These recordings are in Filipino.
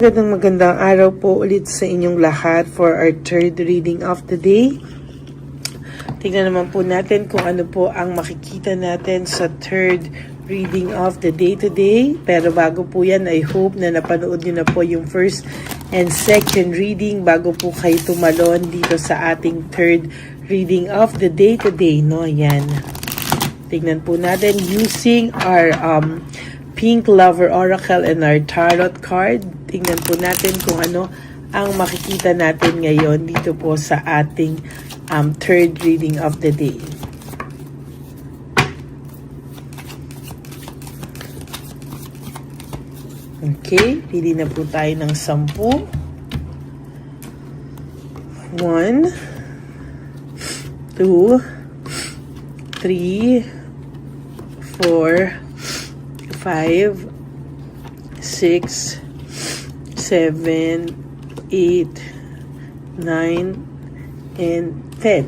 Magandang araw po ulit sa inyong lahat for our third reading of the day. Tingnan naman po natin kung ano po ang makikita natin sa third reading of the day today. Pero bago po yan, I hope na napanood nyo na po yung first and second reading bago po kayo tumalon dito sa ating third reading of the day today. No? Yan. Tingnan po natin using our Pink Lover Oracle and our Tarot card. Tingnan po natin kung ano ang makikita natin ngayon dito po sa ating third reading of the day. Okay, pili na po tayo ng 10. 1, 2, 3, 4, 5, 6, 7, 8, 9, and 10.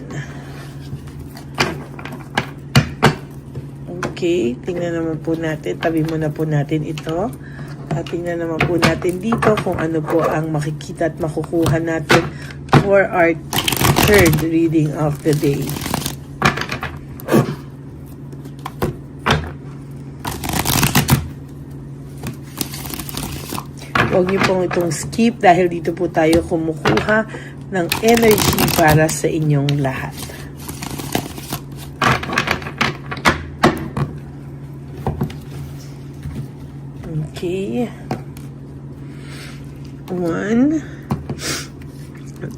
Okay, tingnan naman po natin. Tabi muna po natin ito. At tingnan naman po natin dito kung ano po ang makikita at makukuha natin for our third reading of the day. Huwag niyo pong itong skip dahil dito po tayo kumukuha ng energy para sa inyong lahat. Okay. 1,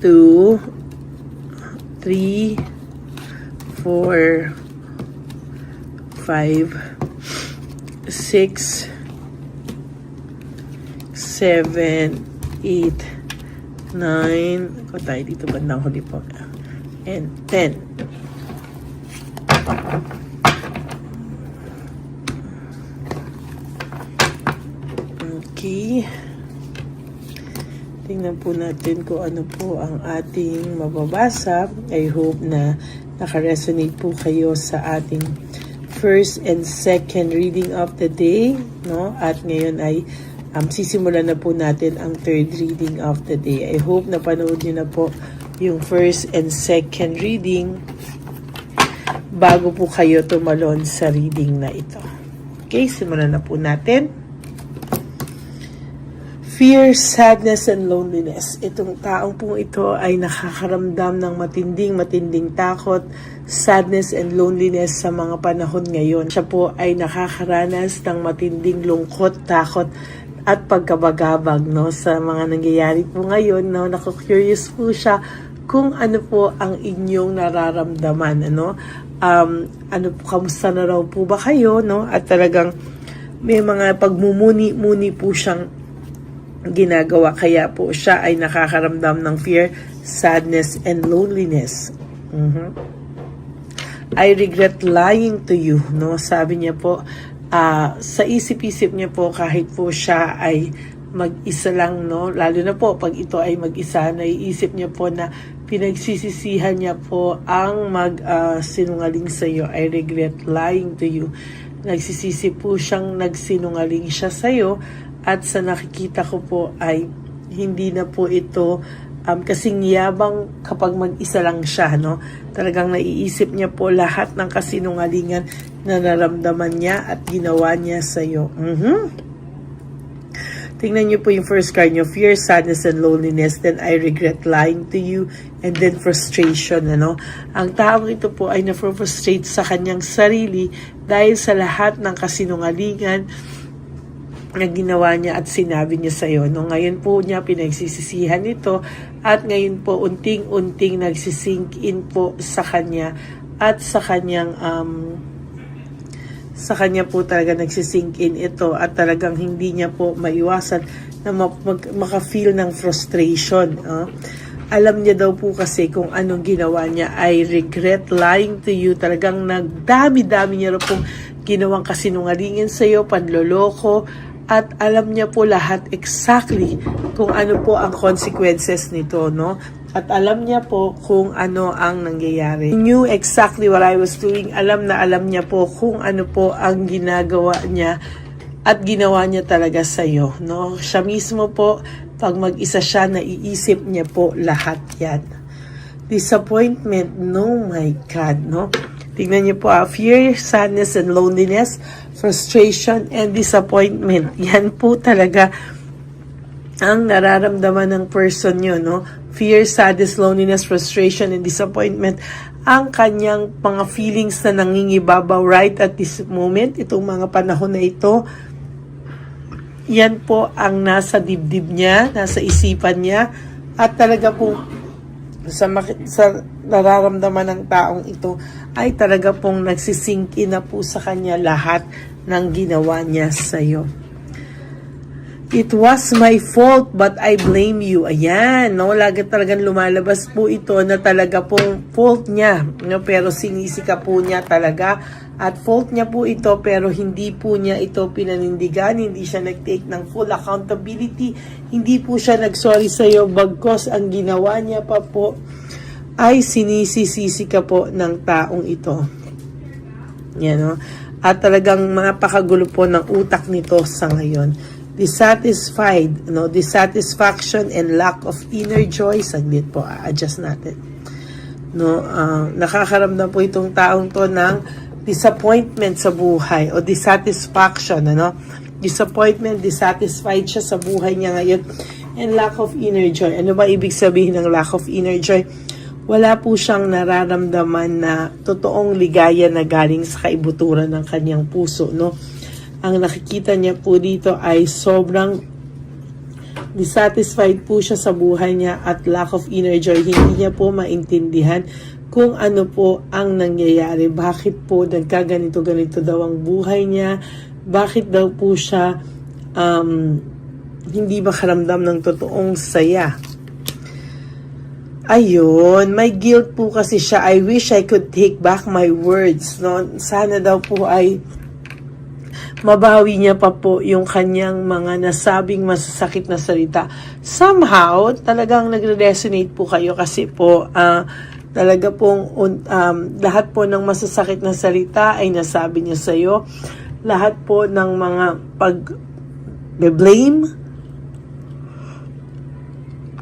2, 3, 4, 5, 6, 7, 8, 9, ako tayo dito bandang huli po, and 10. Okay. Tingnan po natin kung ano po ang ating mababasa. I hope na nakaresonate po kayo sa ating first and second reading of the day, no? At ngayon ay sisimulan na po natin ang third reading of the day. I hope na panood nyo na po yung first and second reading bago po kayo tumalon sa reading na ito. Okay, simulan na po natin. Fear, sadness, and loneliness. Itong taong po ito ay nakakaramdam ng matinding takot, sadness, and loneliness sa mga panahon ngayon. Siya po ay nakakaranas ng matinding lungkot, takot, at pagkabagabag, no, sa mga nangyayari po ngayon, no. Naku-curious po siya kung ano po ang inyong nararamdaman, ano. Kamusta na raw po ba kayo, no? At talagang may mga pagmumuni-muni po siyang ginagawa, kaya po siya ay nakakaramdam ng fear, sadness, and loneliness. I regret lying to you, no? Sabi niya po, sa isip-isip niya po, kahit po siya ay mag-isa lang, no, lalo na po pag ito ay mag-isa, naiisip niya po na pinagsisisihan niya po ang sinungaling sa iyo. I regret lying to you. Nagsisisi po siyang nagsinungaling siya sa iyo, at sa nakikita ko po ay hindi na po ito kasing yabang kapag mag-isa lang siya, no? Talagang naiisip niya po lahat ng kasinungalingan na naramdaman niya at ginawa niya sa iyo. Tingnan niyo po yung first card niyo, fear, sadness, and loneliness. Then I regret lying to you, and then frustration, ano? Ang taong ito po ay na-frustrate sa kanyang sarili dahil sa lahat ng kasinungalingan na ginawa niya at sinabi niya sa iyo, no? Ngayon po niya pinagsisisihan ito, at ngayon po unting-unting nagsisink in po sa kanya, at sa kanyang sa kanya po talaga nagsisink in ito, at talagang hindi niya po maiwasan na maka-feel ng frustration. Alam niya daw po kasi kung anong ginawa niya. I regret lying to you. Talagang nagdami-dami niya pong ginawang kasinungalingin sa iyo, panloloko, at alam niya po lahat exactly kung ano po ang consequences nito, no? At alam niya po kung ano ang nangyayari. He knew exactly what I was doing. Alam na alam niya po kung ano po ang ginagawa niya at ginawa niya talaga sa iyo, no? Siya mismo po Pag mag-isa siya, naiisip niya po lahat yan. Disappointment, no, my God, no? Tingnan niyo po, fear, sadness, and loneliness, frustration, and disappointment. Yan po talaga ang nararamdaman ng person nyo, no? Fear, sadness, loneliness, frustration, and disappointment. Ang kanyang mga feelings na nangingibabaw right at this moment, itong mga panahon na ito, yan po ang nasa dibdib niya, nasa isipan niya, at talaga po sa nararamdaman ng taong ito ay talaga pong nagsisingki na po sa kanya lahat ng ginawa niya sa iyo. It was my fault but I blame you. Ayan, no? Lagi talagang lumalabas po ito na talaga pong fault niya. No? Pero sinisika po niya talaga. At fault niya po ito pero hindi po niya ito pinanindigan. Hindi siya nag-take ng full accountability. Hindi po siya nag-sorry sa iyo bagkos ang ginawa niya pa po ay sinisisi ka po ng taong ito. Yan, no? At talagang napakagulo po ng utak nito sa ngayon. Dissatisfied, no? Dissatisfaction and lack of inner joy. Saglit po, adjust natin. No, nakakaramdam po itong taong to ng disappointment sa buhay o dissatisfaction, ano? Disappointment, dissatisfied siya sa buhay niya ngayon, and lack of inner joy. Ano ba ibig sabihin ng lack of inner joy? Wala po siyang nararamdaman na totoong ligaya na galing sa kaibuturan ng kanyang puso, no? Ang nakikita niya po dito ay sobrang dissatisfied po siya sa buhay niya at lack of inner joy. Hindi niya po maintindihan kung ano po ang nangyayari. Bakit po nagkaganito-ganito daw ang buhay niya? Bakit daw po siya hindi makaramdam ng totoong saya? Ayun, may guilt po kasi siya. I wish I could take back my words. No? Sana daw po ay mabawi niya pa po yung kanyang mga nasabing masasakit na salita. Somehow, talagang nagre-resonate po kayo kasi po talaga pong lahat po ng masasakit na salita ay nasabi niya sa iyo. Lahat po ng mga pag-blame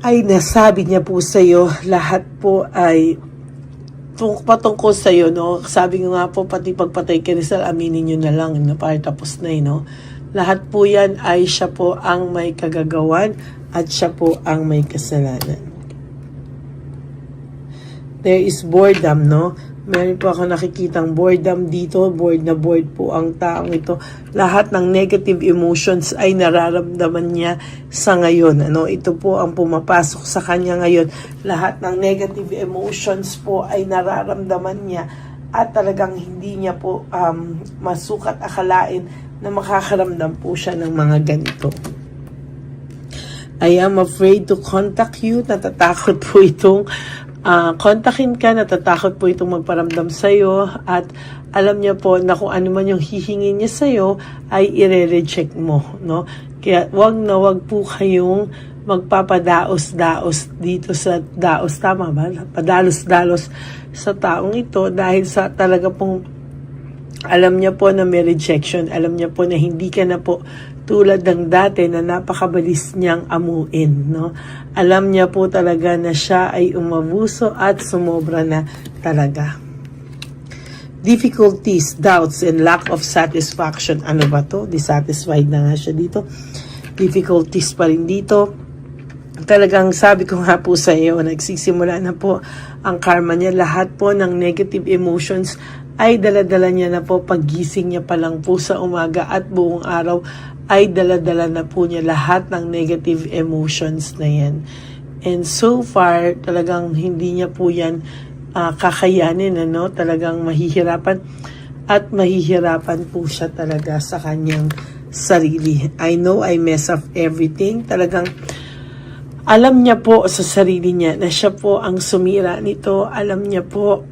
ay nasabi niya po sa iyo. Lahat po ay patungkol sa iyo, no? Sabi ko nga po, pati pagpatay kay Rizal, aminin nyo na lang, no? Para tapos na, no? Lahat po yan ay siya po ang may kagagawan at siya po ang may kasalanan. There is boredom, no? Meron po ako nakikitang boredom dito. Bored na bored po ang taong ito. Lahat ng negative emotions ay nararamdaman niya sa ngayon. Ano? Ito po ang pumapasok sa kanya ngayon. Lahat ng negative emotions po ay nararamdaman niya at talagang hindi niya po masukat akalain na makakaramdam po siya ng mga ganito. I am afraid to contact you. Natatakot po itong kontakin ka, natatakot po itong magparamdam sa'yo at alam niya po na kung ano man yung hihingin niya sa'yo ay ire-reject mo, no? Kaya wag po kayong magpapadaos-daos dito sa daos, tama ba? Padalos-dalos sa taong ito dahil sa talaga pong alam niya po na may rejection, alam niya po na hindi ka na po tulad ng dati na napakabilis niyang amuin, no? Alam niya po talaga na siya ay umabuso at sumobra na talaga. Difficulties, doubts, and lack of satisfaction. Ano ba to? Dissatisfied na nga siya dito. Difficulties pa rin dito. Talagang sabi ko nga po sa iyo, nagsisimula na po ang karma niya. Lahat po ng negative emotions ay daladala niya na po paggising niya pa lang po sa umaga at buong araw ay daladala na po niya lahat ng negative emotions na yan. And so far, talagang hindi niya po yan kakayanin, ano? Talagang mahihirapan at mahihirapan po siya talaga sa kanyang sarili. I know I mess up everything. Talagang alam niya po sa sarili niya na siya po ang sumira nito. Alam niya po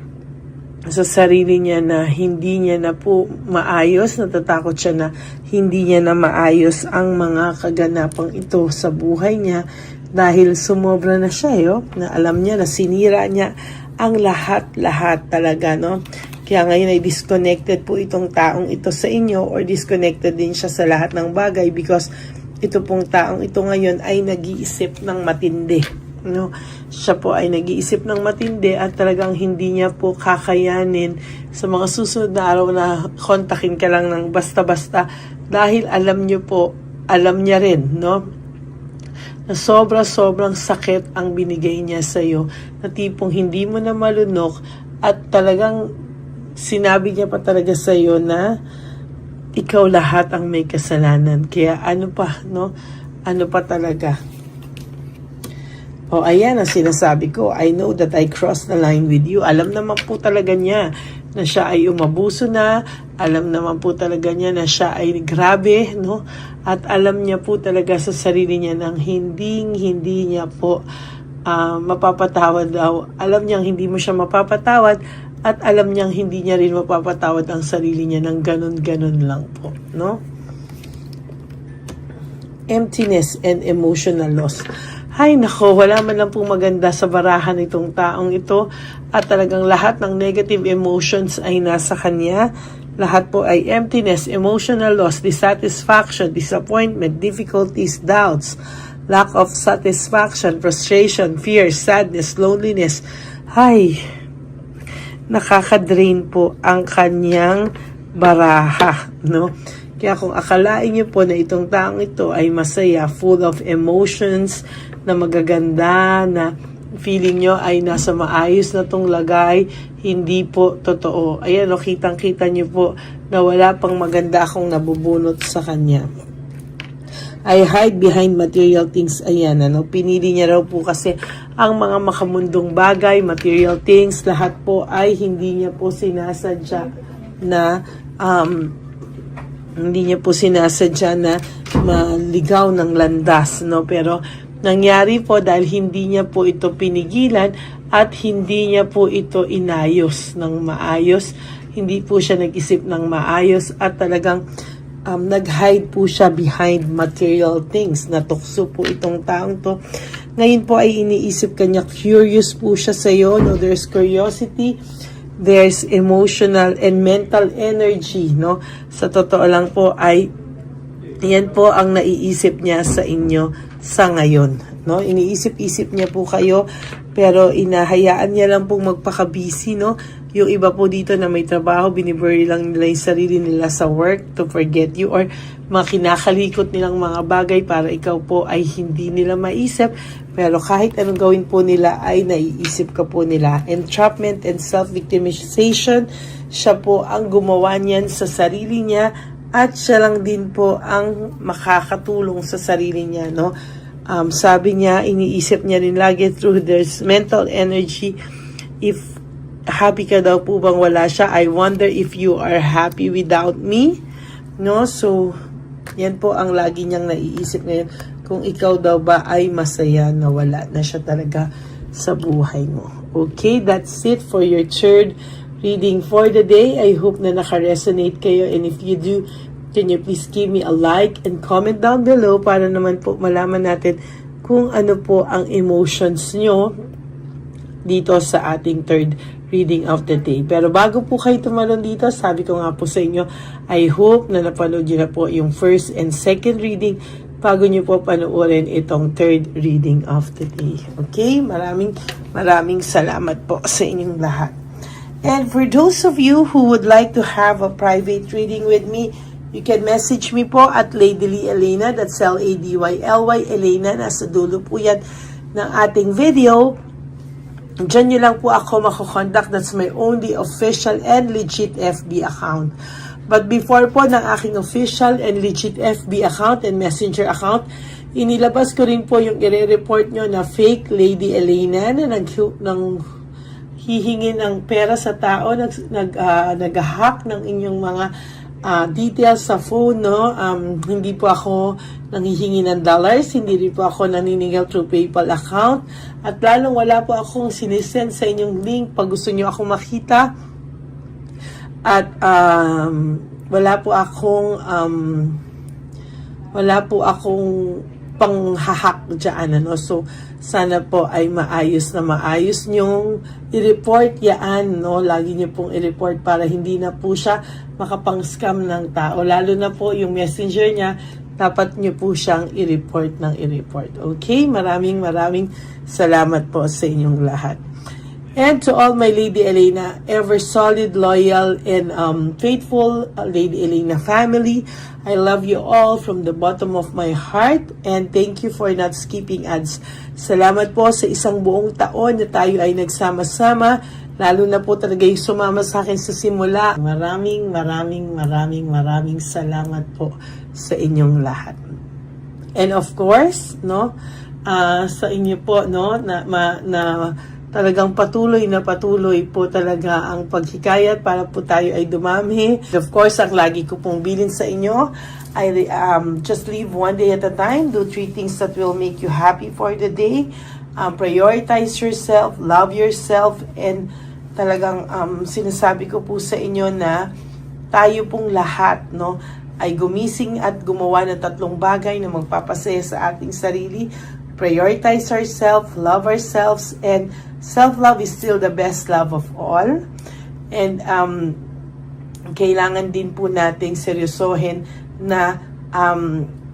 sa sarili niya na hindi niya na po maayos, natatakot siya na hindi niya na maayos ang mga kaganapang ito sa buhay niya dahil sumobra na siya, na alam niya na sinira niya ang lahat-lahat talaga, no? Kaya ngayon ay disconnected po itong taong ito sa inyo or disconnected din siya sa lahat ng bagay because ito pong taong ito ngayon ay nag-iisip ng matindi. No? Siya po ay nag-iisip ng matindi at talagang hindi niya po kakayanin sa mga susunod na araw na kontakin ka lang ng basta-basta dahil alam niyo po, alam niya rin, no? Na sobrang sakit ang binigay niya sa iyo, na tipong hindi mo na malunok at talagang sinabi niya pa talaga sa iyo na ikaw lahat ang may kasalanan. Kaya ano pa, no? Ano pa talaga? O ayan ang sinasabi ko, I know that I crossed the line with you. Alam naman po talaga niya na siya ay umabuso na. Alam naman po talaga niya na siya ay grabe, no? At alam niya po talaga sa sarili niya nang hindi niya po mapapatawad daw. Alam niyang hindi mo siya mapapatawad at alam niyang hindi niya rin mapapatawad ang sarili niya ng ganun lang po, no? Emptiness and emotional loss. Hay nako, wala man lang pong maganda sa barahan itong taong ito at talagang lahat ng negative emotions ay nasa kanya. Lahat po ay emptiness, emotional loss, dissatisfaction, disappointment, difficulties, doubts, lack of satisfaction, frustration, fear, sadness, loneliness. Hay, nakaka-drain po ang kanyang baraha, no? Kaya kung akalain niyo po na itong taong ito ay masaya, full of emotions, na magaganda, na feeling nyo ay nasa maayos na tong lagay, hindi po totoo. Ayan, kitang-kita nyo po na wala pang maganda akong nabubunot sa kanya. I hide behind material things. Ayan, pinili niya raw po kasi ang mga makamundong bagay, material things, lahat po ay hindi niya po sinasadya na maligaw ng landas, no? Pero nangyari po dahil hindi niya po ito pinigilan at hindi niya po ito inayos ng maayos. Hindi po siya nag-isip ng maayos at talagang nag-hide po siya behind material things. Natukso po itong taong to. Ngayon po ay iniisip kanya, curious po siya sa iyo, no? There's curiosity, there's emotional and mental energy, no? Sa totoo lang po ay yan po ang naiisip niya sa inyo sa ngayon, no? Iniisip-isip niya po kayo pero inahayaan niya lang pong magpaka-busy, no? Yung iba po dito na may trabaho, binibury lang nila yung sarili nila sa work to forget you or mga kinakalikot nilang mga bagay para ikaw po ay hindi nila maisip, pero kahit anong gawin po nila ay naiisip ka po nila. Entrapment and self-victimization, siya po ang gumawa niyan sa sarili niya at siya lang din po ang makakatulong sa sarili niya, no? Sabi niya, iniisip niya rin lagi through this mental energy, if happy ka daw po bang wala siya, I wonder if you are happy without me, no? So yan po ang lagi niyang naiisip ngayon, kung ikaw daw ba ay masaya na wala na siya talaga sa buhay mo. Okay, that's it for your third reading for the day. I hope na naka-resonate kayo, and if you do, can you please give me a like and comment down below para naman po malaman natin kung ano po ang emotions nyo dito sa ating third reading of the day. Pero bago po kayo tumalon dito, sabi ko nga po sa inyo, I hope na napanood nyo na po yung first and second reading bago nyo po panoorin itong third reading of the day. Okay? Maraming salamat po sa inyong lahat. And for those of you who would like to have a private reading with me, you can message me po at Lady Lee Elena, that's L-A-D-Y-L-Y, Elena, nasa dulo po yan ng ating video. Diyan nyo lang po ako makukontak. That's my only official and legit FB account. But before po ng aking official and legit FB account and messenger account, inilabas ko rin po yung i-report nyo na fake Lady Elena na hihingi ng pera sa tao, nag-hack ng inyong mga details sa phone, no? Hindi po ako nanghihingi ng dollars, hindi rin po ako naninigaw through PayPal account, at lalong wala po akong sinisend sa inyong link pag gusto nyo akong makita, at wala po akong pang-hack dyan, ano? So sana po ay maayos nyong i-report yan, no? Lagi nyo pong i-report para hindi na po siya makapang-scam ng tao. Lalo na po yung messenger niya, dapat nyo po siyang i-report ng i-report. Okay? Maraming salamat po sa inyong lahat. And to all my Lady Elena, ever solid, loyal, and faithful Lady Elena family, I love you all from the bottom of my heart, and thank you for not skipping ads. Salamat po sa isang buong taon na tayo ay nagsama-sama, lalo na po talaga yung sumama sa akin sa simula. Maraming salamat po sa inyong lahat. And of course, no, sa inyo po, no, na talagang patuloy po talaga ang paghikayat para po tayo ay dumami. Of course, ang lagi ko pong bilin sa inyo ay just live one day at a time. Do 3 things that will make you happy for the day. Prioritize yourself, love yourself, and talagang sinasabi ko po sa inyo na tayo pong lahat, no, ay gumising at gumawa ng 3 bagay na magpapasaya sa ating sarili. Prioritize ourselves, love ourselves, and self-love is still the best love of all. And kailangan din po nating seryosohin na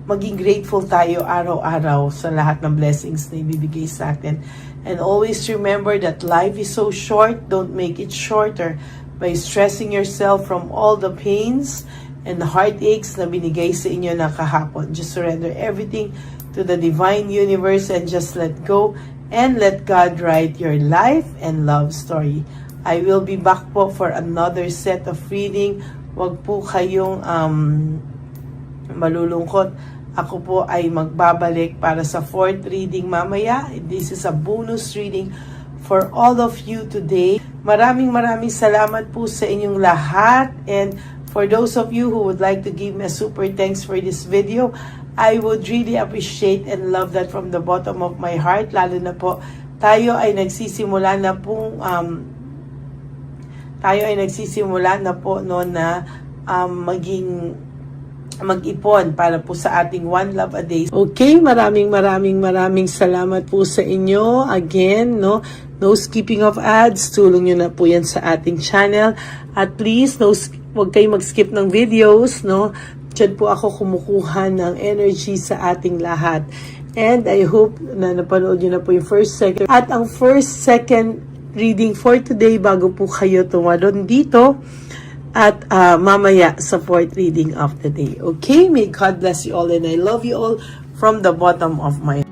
maging grateful tayo araw-araw sa lahat ng blessings na ibibigay sa atin. And always remember that life is so short. Don't make it shorter by stressing yourself from all the pains and the heartaches na binigay sa inyo na kahapon. Just surrender everything to the divine universe and just let go and let God write your life and love story. I will be back po for another set of reading. Wag po kayong malulungkot. Ako po ay magbabalik para sa 4th reading mamaya. This is a bonus reading for all of you today. Maraming salamat po sa inyong lahat. And for those of you who would like to give me a super thanks for this video, I would really appreciate and love that from the bottom of my heart. Lalo na po, tayo ay nagsisimula na po no, na mag-ipon para po sa ating One Love a Day. Okay, maraming salamat po sa inyo. Again, no skipping of ads. Tulong nyo na po yan sa ating channel. At please, huwag kayong mag-skip ng videos, no. Diyan po ako kumukuha ng energy sa ating lahat. And I hope na napanood nyo na po yung first, second. At ang first, second reading for today bago po kayo tumalon dito. At mamaya sa 4th reading of the day. Okay? May God bless you all and I love you all from the bottom of my heart.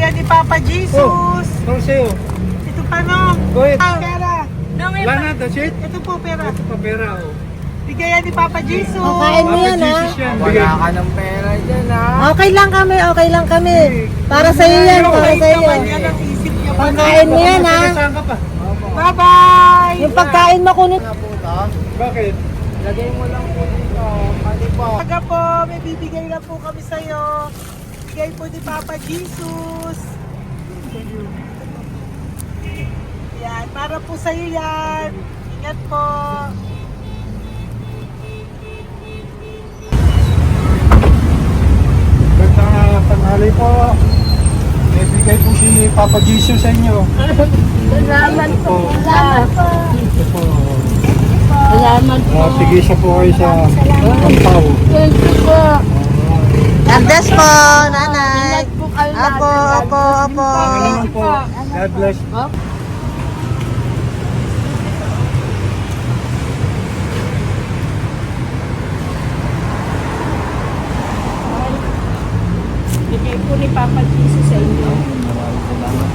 Bigayan ni Papa Jesus. Ito sa'yo. Ito pa nung. Go ahead. Pera. Wala na, that's it. Ito po pera. Ito pa pera, oh. Bigayan ni Papa Jesus. Kain mo yan, ha? Jesus yan. Bigay. Wala ka ng pera dyan, ha? Okay lang kami, okay lang kami. Para sa iyo yan, para sa iyo. Yan ang isip niya. Pagkain mo yan, ha? Saan ka pa? Bye-bye. Yung pagkain mo kunin. Nga po ito. Bakit? Lagay mo lang po dito. Mali po. Taga po, may bibigay lang po kami sa'yo. Bigay po ni Papa Jesus. Yan, para po sa'yo yan. Ingat po. Gandang tanghali po. May bigay po si Papa Jesus sa inyo. Salamat po. Salamat po. Ito po. Salamat po. Sige siya po kayo sa Pampaw. Thank you po. God bless po, nanay. Apo. Pangalaman po. God bless. Bigay po ni Papa Jesus sa inyo. Salamat.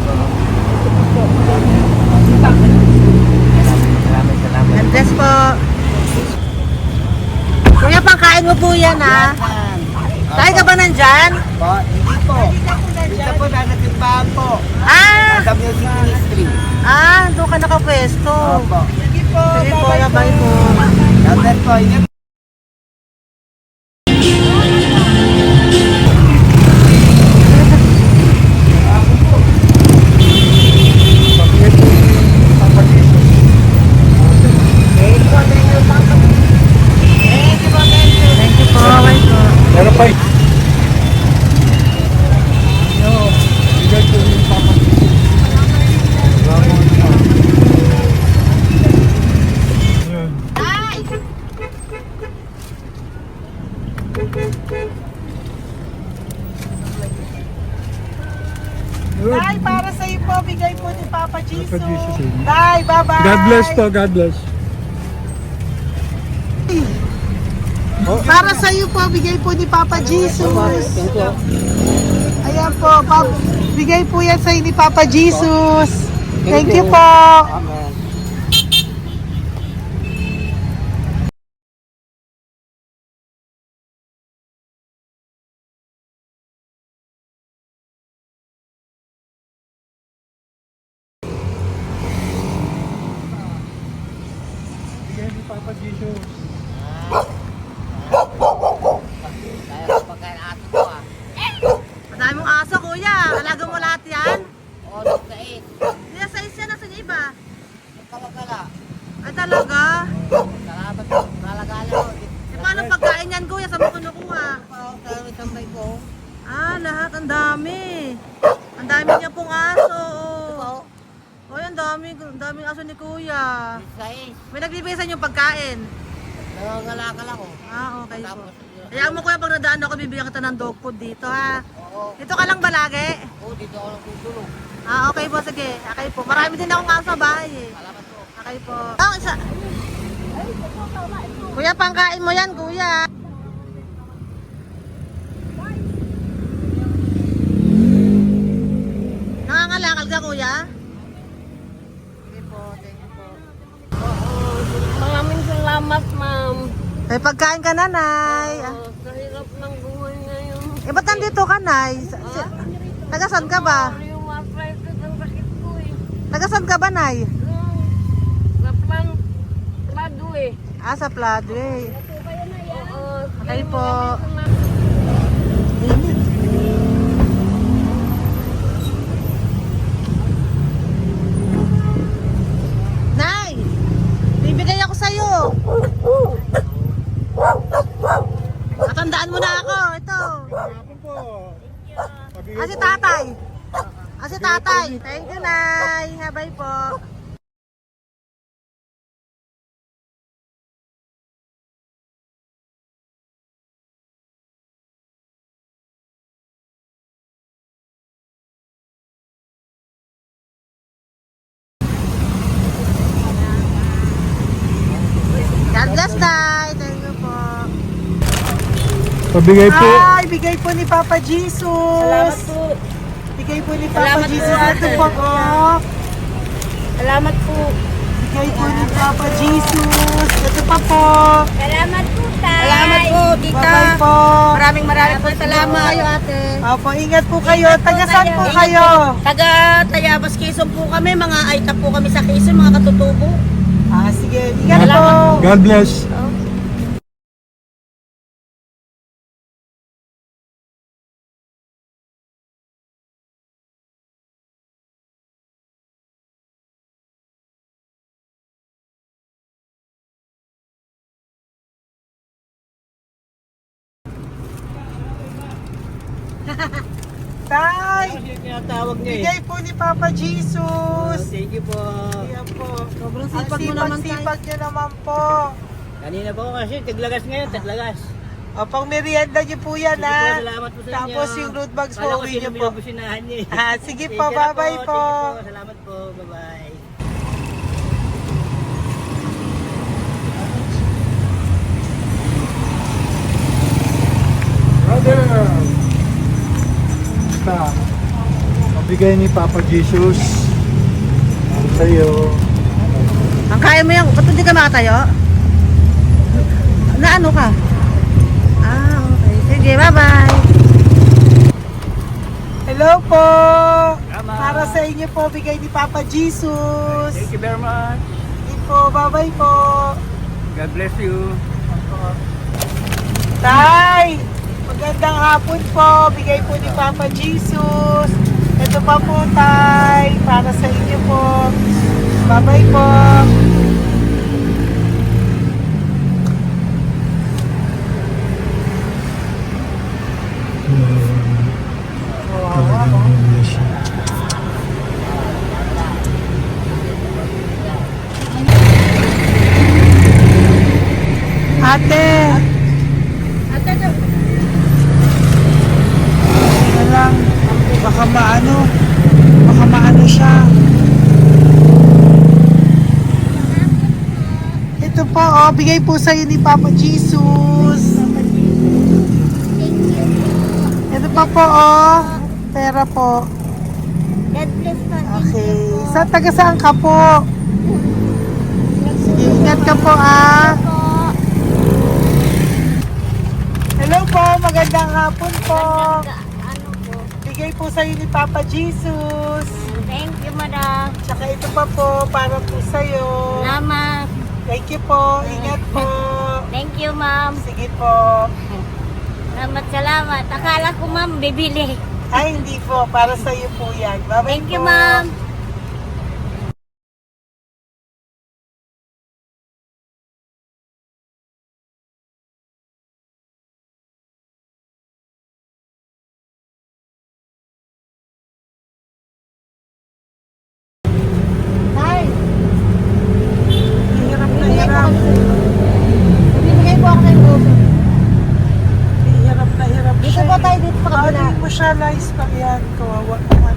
God bless po. Kuya, pangkain mo po yan, ha? Tayo ka ba nandyan? Po, hindi po. Dito po, nanatimbahan po. Ah! Sa Music Ministry. Doon ka nakapwesto. Opo. Sige po, bye-bye po. God bless po. Ingat. Pabigay po ni Papa Jesus. Thank you po, bye po. Meron pa Yo, bigay po ni Papa Jesus. Salamat po. Yun. Yun. Tay, para sa iyo po, bigay po ni Papa Jesus. Papa Jesus, eh. Tay, bye-bye. God bless po, God bless. Para sa iyo po, bigay po ni Papa Jesus. Ayan po, bigay po yan sa ni Papa Jesus. Thank you po. Amen. Bigay ni Papa Jesus. Kaya pagkain ato ko, ah. Madami mong aso, kuya. Alaga mo lahat yan. O, sa 8. Hindi, sa isya na sa iba. Kalagala. Ay, talaga? Salamat po. Kalagala ko. Paano pagkain yan, kuya? Saan mo kinukuha? Sa tambay ko. Lahat. Ang dami. Ang dami niya pong aso. Po, Oy, ang daming aso ni kuya. sa 8. May nagbibigay sa inyong pagkain. Nangangalakal ako. Okay po. Tapos, Kaya mo kuya, pag nadaan ako, bibigyan kita ng dog food dito, ha? oo. Dito ka lang ba lagi? Dito ako lang tutulog. Okay po, sige. Okay po. Marami din akong aso sa bahay, eh. Salamat po. Okay po. Isa. Kuya, pangkain mo yan, kuya. Nangangalakal ka, kuya? Sige po, thank you po. Maraming salamat, ma'am. May pagkain ka, nanay. Sa hirap ng buhay ngayon. Ba't nandito ka, nay? Tagasan ka ba? Yung arthritis ang sakit ko eh. Tagasan ka ba, nay? Sa plado eh. Sa Pladway. Oo. Okay po. Nay! Bibigay ako sa'yo. Matandaan mo na ako. Ito. Ako po. Pabigay Si po. tatay. Si tatay. Thank you, Nay. Bye po. God bless, Tay. Thank you po. Pabigay po. Bigay po ni Papa Jesus. Salamat po. bigay po ni Papa Salamat Jesus. po, Ito ate. po, oh. Salamat po. Bigay po ni Papa Jesus. Ito pa po. Salamat po, tay. Salamat po, tita. Bye-bye po. Maraming po salamat. Kayo, ate. Opo, ingat po kayo. Taga saan po Ingat kayo? Taga Tayabas, Quezon po kami. Mga aita po kami sa Quezon, mga katutubo. Sige, ingat po. God bless. Tay, Tinatawag niya eh. bigay po ni Papa Jesus. Thank you po. Ayan po. Sobrang Ang sipag mo naman, tay. sipag nyo naman po. Kanina po kasi taglagas ngayon, taglagas. O, pang merienda nyo po yan, Sige po, ha? salamat po sa inyo. Tapos yung road bags po, Kala ko uwi sino nyo may po. nabusinahan niya eh. Sige Thank po, you na bye-bye Thank po. you po. Salamat po. Bye-bye. Brother! Basta, mabigay ni Papa Jesus. Ang sa'yo. Ang kaya mo yan, ba't hindi ka makatayo? Na ano ka? Okay. Sige, bye-bye. Hello po. Tama. Para sa inyo po, bigay ni Papa Jesus. Thank you very much. Sige po, bye-bye po. God bless you. Tay, magandang hapon po. Bigay po ni Papa Jesus. Ito pa po, Tay. Para sa inyo po. Bye-bye po. Ate. Ano lang, baka maano siya. Ito po, bigay po sa'yo ni Papa Jesus. Ito pa po, pera po. God bless po. Okay, taga saan ka po? Sige, ingat ka po, Hello po, magandang hapon po. Ano po? Bigay po sa'yo ni Papa Jesus. Thank you, madam. Tsaka ito pa po, para po sa'yo. Salamat. Thank you po, ingat po. Thank you, ma'am. Sige po. Salamat. Akala ko, ma'am, bibili. Ay, hindi po, para sa'yo po yan. Bye-bye Thank you, po. ma'am. Hi. Hirap na hirap. Bibigay po ako ng goso. Hirap na hirap Dito siya. po tayo, dito sa kabila. Bawalin mo siya, Lice, pag yan. Kawawa naman.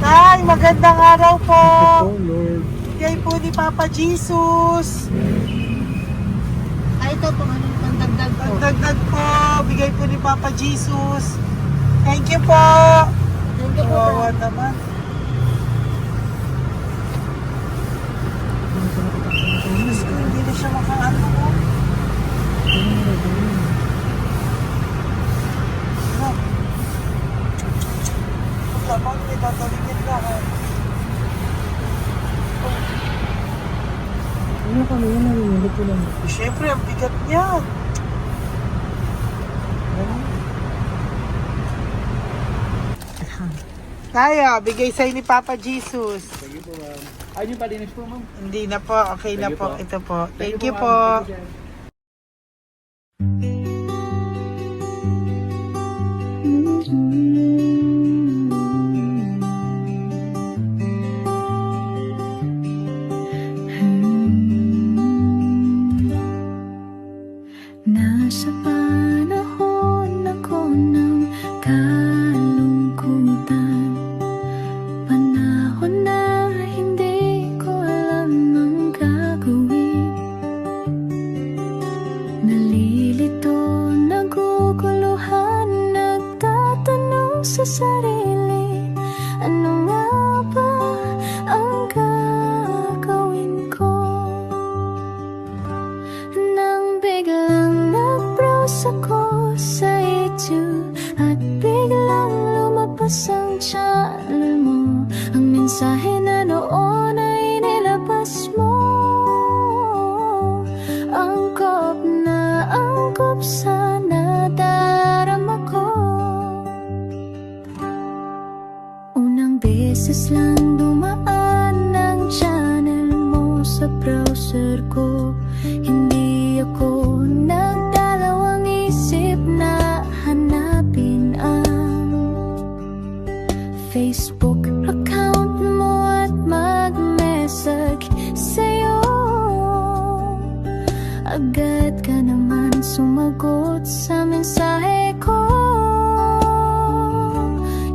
Tay, magandang araw po. Oh, Lord. Bigay po ni Papa Jesus. Ito po, ano, pantagdag po. Pagdagdag po, bigay po ni Papa Jesus. Thank you po. Thank you po. Kawawa naman. Diyos ko, hindi na siya makaano ko. Lamang, may tatalingin lahat. Ano kami yan, narinig ko lang. Siyempre, ang bigat niyan. Kaya, bigay sa'yo ni Papa Jesus. Thank you po, ma'am. Ayun yung palinis po, ma'am. Hindi na po, okay na Thank you po. po. Ito po. Thank you ma'am. po. Thank you, sir. Nasa panahon ako ng kalungkutan, panahon na hindi ko alam ang gagawin. Nalilito tanong sa sarili, ano nga ba ang gagawin ko? Nang biglang nag-browse ako sa YouTube at biglang lumabas ang channel mo, ang mensahe na noon ay nilabas mo. Angkop sa nadarama ko. Unang beses lang dumaan ang channel mo sa browser ko. Hindi ako nagdalawang isip na hanapin ang Facebook account mo at mag-message sa'yo. Agad ka naman sumagot sa mensahe ko.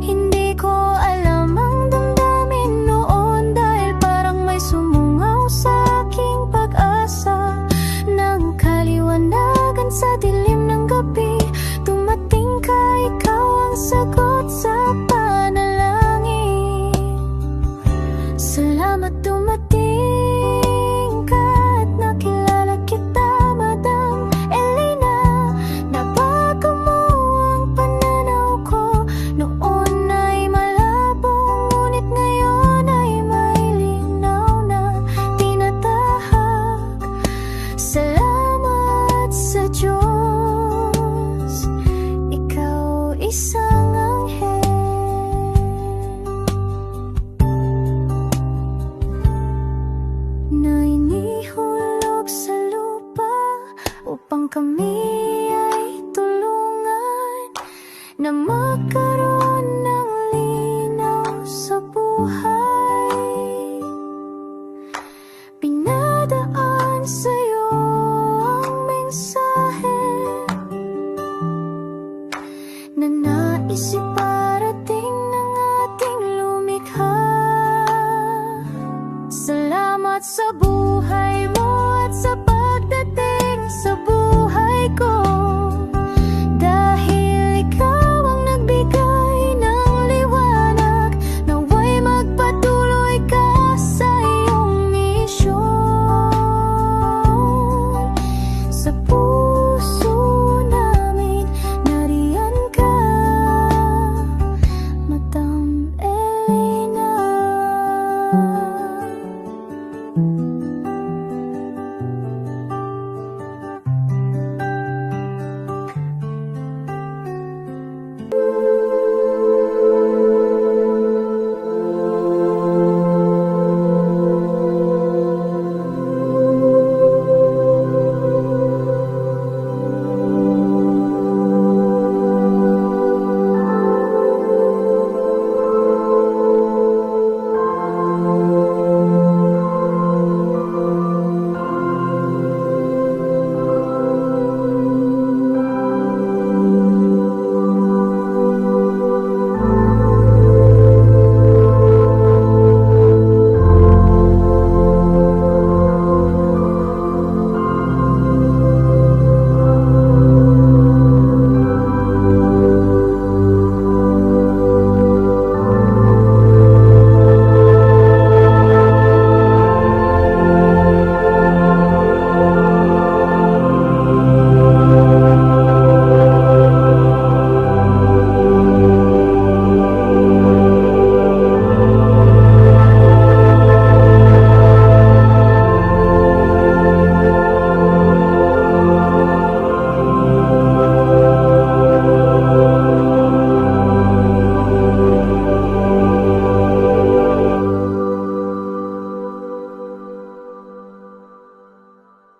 Hindi ko alam ang damdamin noon, dahil parang may sumungaw sa aking pag-asa. Nang kaliwanagan sa dilim ng gabi, dumating ka, ikaw ang sagot sa panalangin. Salamat dumating ka at nakilala kita, Madam Elena. Nabago mo ang pananaw ko. Noon ay malabo, ngunit ngayon ay may linaw na tinatahak. Salamat sa Diyos, ikaw isang anghel na inihulog sa lupa upang kami ay tulungan na magkaroon ng linaw sa buhay. Pinadaan sa'yo ang mensahe na naisip